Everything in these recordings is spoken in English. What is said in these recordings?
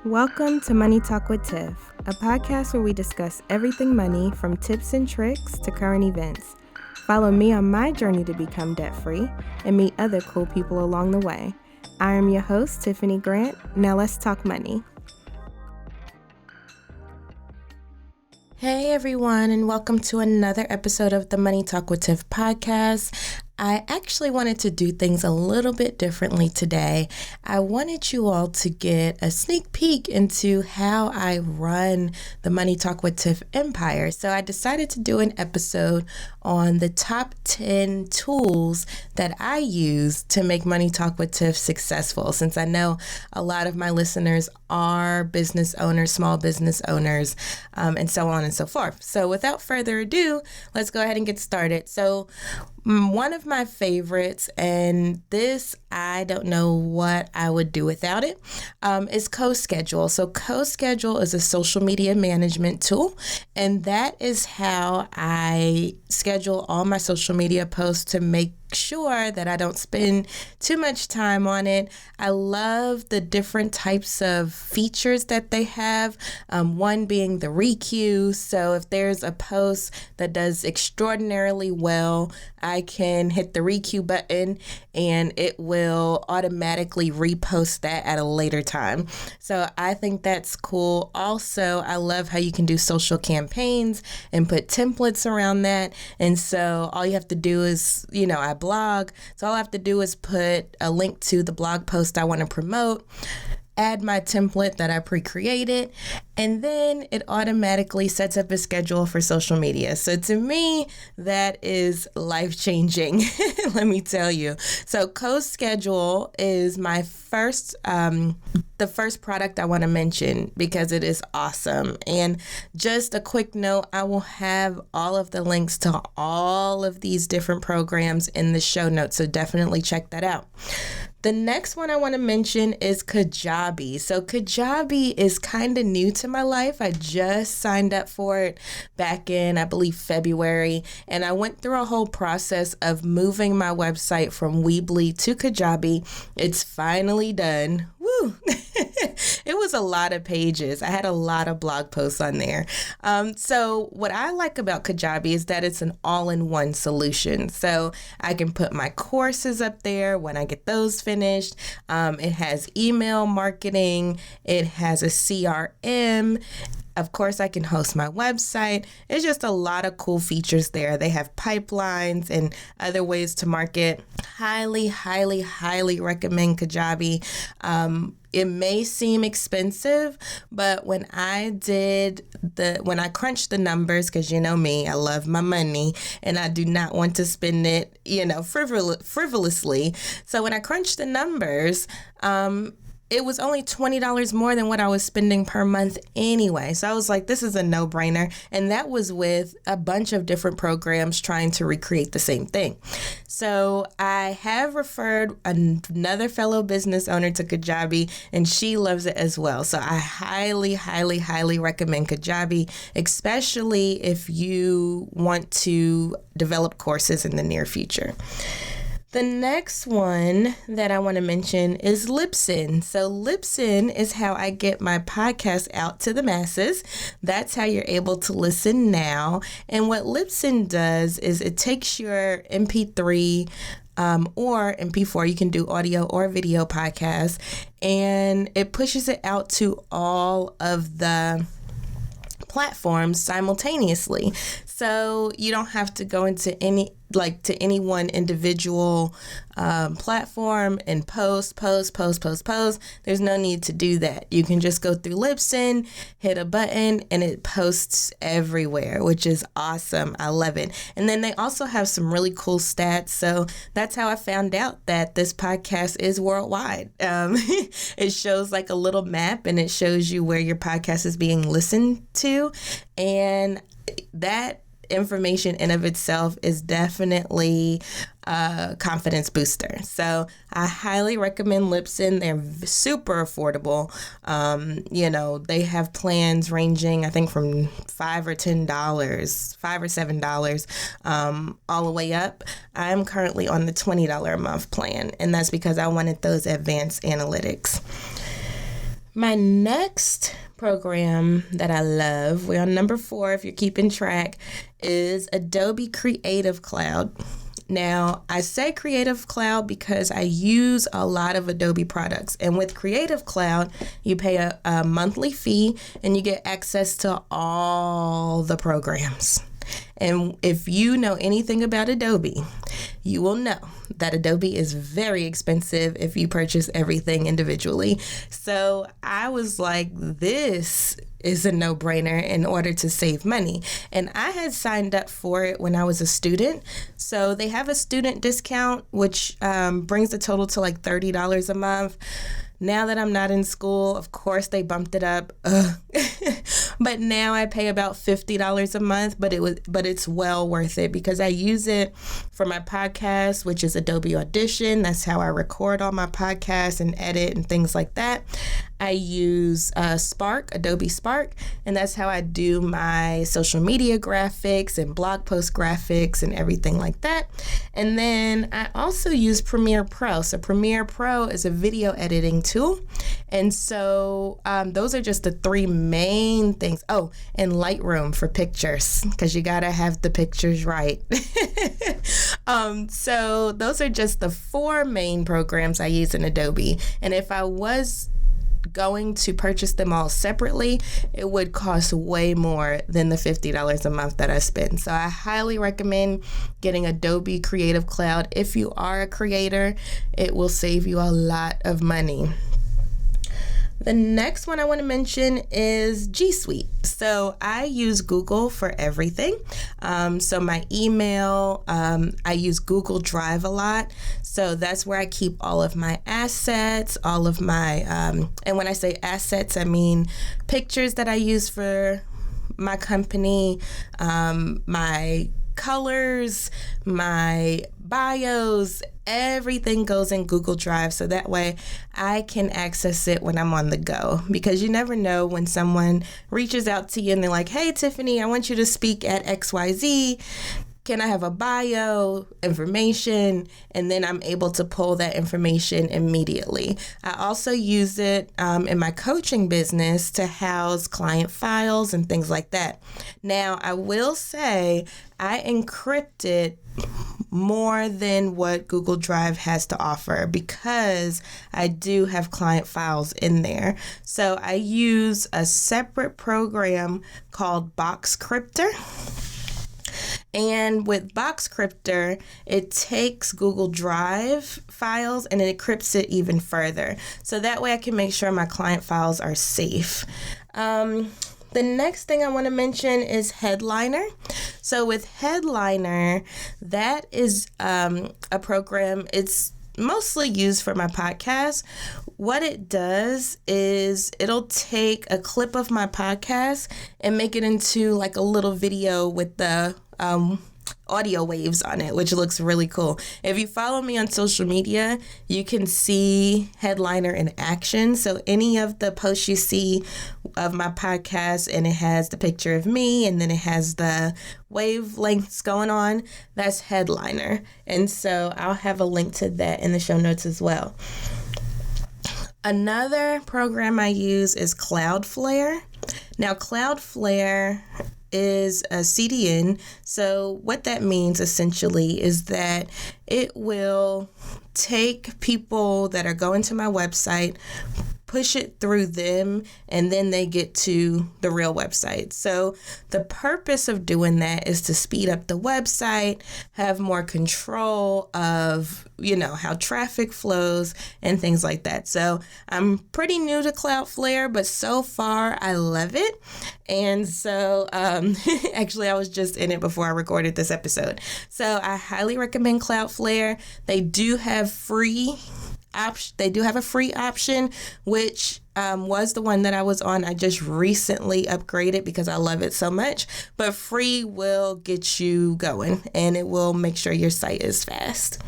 Welcome to Money Talk with Tiff, a podcast where we discuss everything money from tips and tricks to current events. Follow me on my journey to become debt-free and meet other cool people along the way. I am your host, Tiffany Grant. Now let's talk money. Hey everyone, and welcome to another episode of the Money Talk with Tiff podcast. I actually wanted to do things a little bit differently today. I wanted you all to get a sneak peek into how I run the Money Talk with Tiff empire. So I decided to do an episode on the top 10 tools that I use to make Money Talk with Tiff successful, since I know a lot of my listeners are business owners, small business owners, and so on and so forth. So without further ado, let's go ahead and get started. So one of my favorites, and this, I don't know what I would do without it, is CoSchedule. So CoSchedule is a social media management tool, and that is how I schedule all my social media posts to make sure that I don't spend too much time on it. I love the different types of features that they have, one being the requeue. So if there's a post that does extraordinarily well, I can hit the requeue button and it will automatically repost that at a later time. So I think that's cool. Also, I love how you can do social campaigns and put templates around that. And so all you have to do is, I blog. So all I have to do is put a link to the blog post I want to promote, add my template that I pre-created, and then it automatically sets up a schedule for social media. So to me, that is life-changing, let me tell you. So CoSchedule is my the first product I want to mention because it is awesome. And just a quick note, I will have all of the links to all of these different programs in the show notes, so definitely check that out. The next one I want to mention is Kajabi. So Kajabi is kind of new to my life. I just signed up for it back in, I believe, February. And I went through a whole process of moving my website from Weebly to Kajabi. It's finally done. Woo! It was a lot of pages. I had a lot of blog posts on there. So what I like about Kajabi is that it's an all-in-one solution. So I can put my courses up there when I get those finished. It has email marketing. It has a CRM. Of course, I can host my website. It's just a lot of cool features there. They have pipelines and other ways to market. Highly, highly, highly recommend Kajabi. It may seem expensive, but when I crunched the numbers, because you know me, I love my money and I do not want to spend it, frivolously. So when I crunched the numbers, it was only $20 more than what I was spending per month anyway. So I was like, this is a no-brainer. And that was with a bunch of different programs trying to recreate the same thing. So I have referred another fellow business owner to Kajabi, and she loves it as well. So I highly, highly, highly recommend Kajabi, especially if you want to develop courses in the near future. The next one that I want to mention is Lipson. So Lipson is how I get my podcast out to the masses. That's how you're able to listen now. And what Lipson does is it takes your MP3 or MP4, you can do audio or video podcasts, and it pushes it out to all of the platforms simultaneously. So you don't have to go into any one individual platform and post. There's no need to do that. You can just go through Lipson, hit a button, and it posts everywhere, which is awesome. I love it. And then they also have some really cool stats. So that's how I found out that this podcast is worldwide. It shows like a little map, and it shows you where your podcast is being listened to. And that information in of itself is definitely a confidence booster. So I highly recommend Lipson. They're super affordable. They have plans ranging, I think, from $5 or $7, all the way up. I'm currently on the $20 a month plan, and that's because I wanted those advanced analytics. My next program that I love, we're on number 4 if you're keeping track, is Adobe Creative Cloud. Now, I say Creative Cloud because I use a lot of Adobe products. And with Creative Cloud, you pay a monthly fee and you get access to all the programs. And if you know anything about Adobe, you will know that Adobe is very expensive if you purchase everything individually. So I was like, this is a no-brainer in order to save money. And I had signed up for it when I was a student. So they have a student discount, which brings the total to like $30 a month. Now that I'm not in school, of course they bumped it up. But now I pay about $50 a month, but it's well worth it because I use it for my podcast, which is Adobe Audition. That's how I record all my podcasts and edit and things like that. I use Adobe Spark, and that's how I do my social media graphics and blog post graphics and everything like that. And then I also use Premiere Pro. So Premiere Pro is a video editing tool. And so those are just the 3 main things. Oh, and Lightroom for pictures, because you got to have the pictures right. So those are just the 4 main programs I use in Adobe. And if I was going to purchase them all separately, it would cost way more than the $50 a month that I spend. So I highly recommend getting Adobe Creative Cloud. If you are a creator, it will save you a lot of money. The next one I want to mention is G Suite. So I use Google for everything. So my email, I use Google Drive a lot. So that's where I keep all of my assets, all of my, and when I say assets, I mean pictures that I use for my company, my colors, my bios, everything goes in Google Drive, so that way I can access it when I'm on the go, because you never know when someone reaches out to you and they're like, hey, Tiffany, I want you to speak at XYZ. Can I have a bio, information? And then I'm able to pull that information immediately. I also use it in my coaching business to house client files and things like that. Now, I will say I encrypt it more than what Google Drive has to offer because I do have client files in there. So I use a separate program called Boxcryptor. And with Boxcryptor, it takes Google Drive files and it encrypts it even further. So that way I can make sure my client files are safe. The next thing I want to mention is Headliner. So with Headliner, that is a program, it's mostly used for my podcast. What it does is it'll take a clip of my podcast and make it into like a little video with the audio waves on it, which looks really cool. If you follow me on social media, you can see Headliner in action. So any of the posts you see of my podcast and it has the picture of me and then it has the wavelengths going on, that's Headliner. And so I'll have a link to that in the show notes as well. Another program I use is Cloudflare. Now, Cloudflare is a CDN. So what that means essentially is that it will take people that are going to my website, push it through them, and then they get to the real website. So the purpose of doing that is to speed up the website, have more control of, how traffic flows and things like that. So I'm pretty new to Cloudflare, but so far I love it. And so actually I was just in it before I recorded this episode. So I highly recommend Cloudflare. They do have a free option, which was the one that I was on. I just recently upgraded because I love it so much. But free will get you going and it will make sure your site is fast.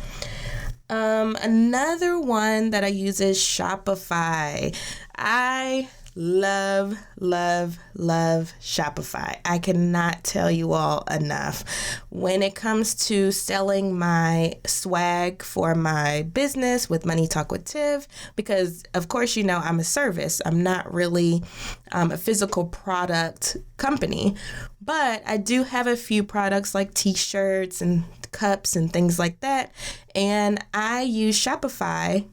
Another one that I use is Shopify. I love, love, love Shopify. I cannot tell you all enough. When it comes to selling my swag for my business with Money Talk with Tiff, because of course, you know, I'm a service. I'm not really a physical product company, but I do have a few products like t-shirts and cups and things like that. And I use Shopify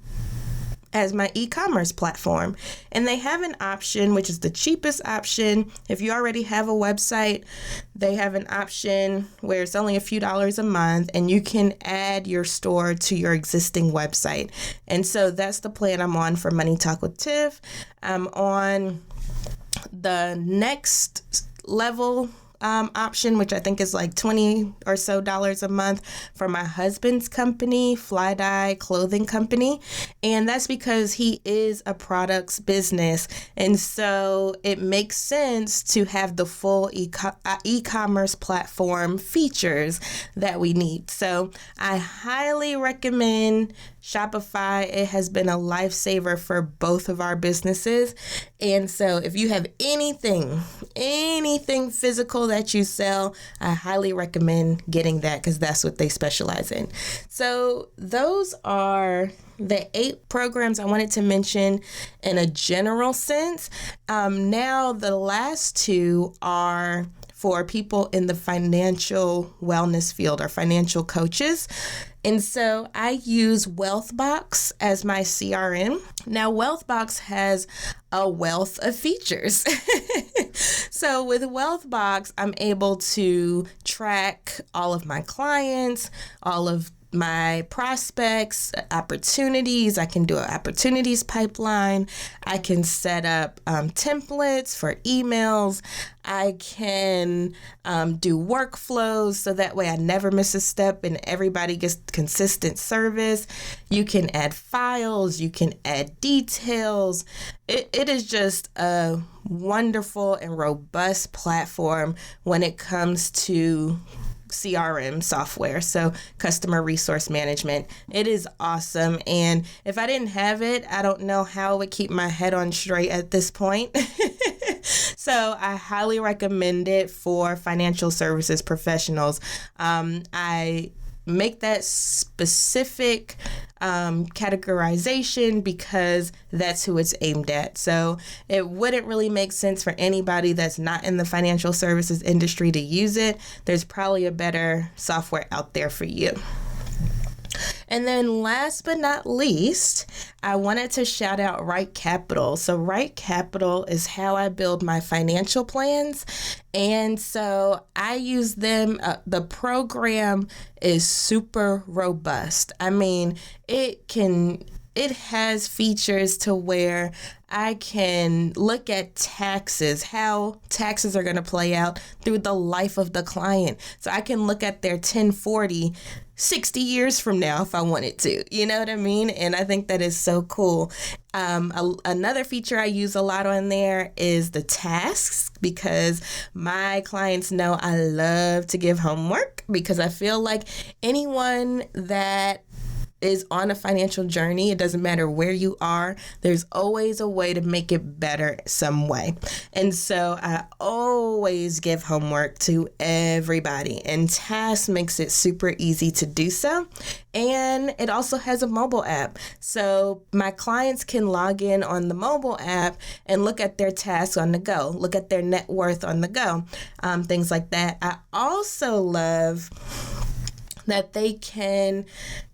as my e-commerce platform. And they have an option, which is the cheapest option. If you already have a website, they have an option where it's only a few dollars a month and you can add your store to your existing website. And so that's the plan I'm on for Money Talk with Tiff. I'm on the next level option, which I think is like $20 or so a month for my husband's company, Fly Dye Clothing Company. And that's because he is a products business. And so it makes sense to have the full e-commerce platform features that we need. So I highly recommend Shopify. It has been a lifesaver for both of our businesses. And so if you have anything physical that you sell, I highly recommend getting that because that's what they specialize in. So those are the 8 programs I wanted to mention in a general sense. Now the last 2 are for people in the financial wellness field or financial coaches. And so I use WealthBox as my CRM. Now, WealthBox has a wealth of features. So with WealthBox, I'm able to track all of my clients, all of my prospects, opportunities. I can do an opportunities pipeline. I can set up templates for emails. I can do workflows so that way I never miss a step and everybody gets consistent service. You can add files. You can add details. It is just a wonderful and robust platform when it comes to CRM software, so customer resource management. It is awesome. And if I didn't have it, I don't know how I would keep my head on straight at this point. So I highly recommend it for financial services professionals. I make that specific categorization because that's who it's aimed at. So it wouldn't really make sense for anybody that's not in the financial services industry to use it. There's probably a better software out there for you. And then last but not least, I wanted to shout out Right Capital. So Right Capital is how I build my financial plans. And so I use them. The program is super robust. I mean, it has features to where I can look at taxes, how taxes are going to play out through the life of the client. So I can look at their 1040 60 years from now if I wanted to, you know what I mean? And I think that is so cool. Another feature I use a lot on there is the tasks, because my clients know I love to give homework, because I feel like anyone that is on a financial journey, it doesn't matter where you are, there's always a way to make it better some way. And so I always give homework to everybody, and Task makes it super easy to do so. And it also has a mobile app. So my clients can log in on the mobile app and look at their tasks on the go, look at their net worth on the go, things like that. I also love that they can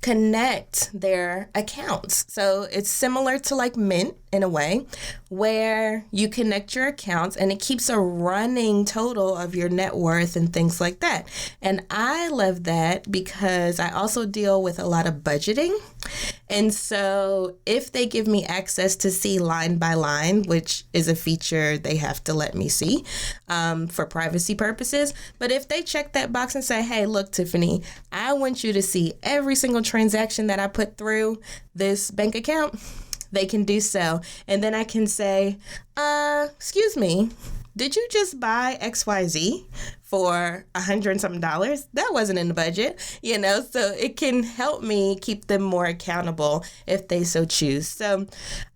connect their accounts. So it's similar to like Mint in a way, where you connect your accounts and it keeps a running total of your net worth and things like that. And I love that because I also deal with a lot of budgeting. And so if they give me access to see line by line, which is a feature they have to let me see for privacy purposes, but if they check that box and say, hey, look, Tiffany, I want you to see every single transaction that I put through this bank account, they can do so. And then I can say, excuse me, did you just buy XYZ for $100 and something? That wasn't in the budget, so it can help me keep them more accountable if they so choose. So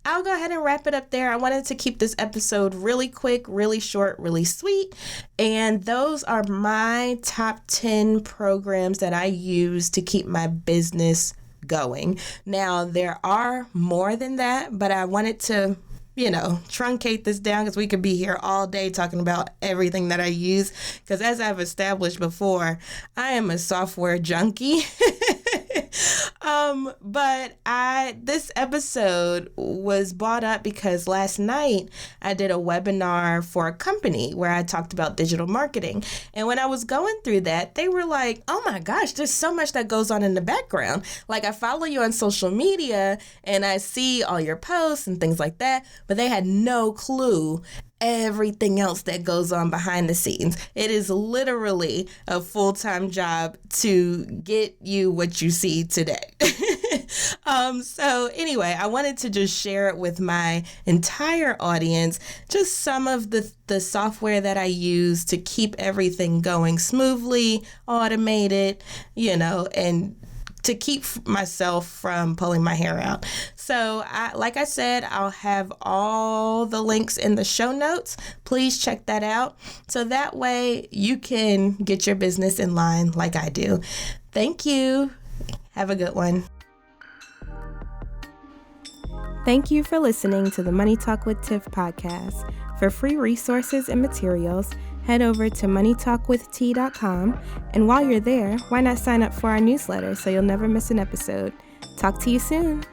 I'll go ahead and wrap it up there. I wanted to keep this episode really quick, really short, really sweet. And those are my top 10 programs that I use to keep my business going. Now, there are more than that, but I wanted to truncate this down because we could be here all day talking about everything that I use. Because as I've established before, I am a software junkie. But this episode was brought up because last night I did a webinar for a company where I talked about digital marketing. And when I was going through that, they were like, oh my gosh, there's so much that goes on in the background. Like, I follow you on social media and I see all your posts and things like that, but they had no clue everything else that goes on behind the scenes. It is literally a full-time job to get you what you see today. So anyway, I wanted to just share it with my entire audience, just some of the software that I use to keep everything going smoothly, automated, and to keep myself from pulling my hair out. So like I said, I'll have all the links in the show notes. Please check that out. So that way you can get your business in line like I do. Thank you. Have a good one. Thank you for listening to the Money Talk with Tiff podcast. For free resources and materials, head over to moneytalkwitht.com. And while you're there, why not sign up for our newsletter so you'll never miss an episode? Talk to you soon.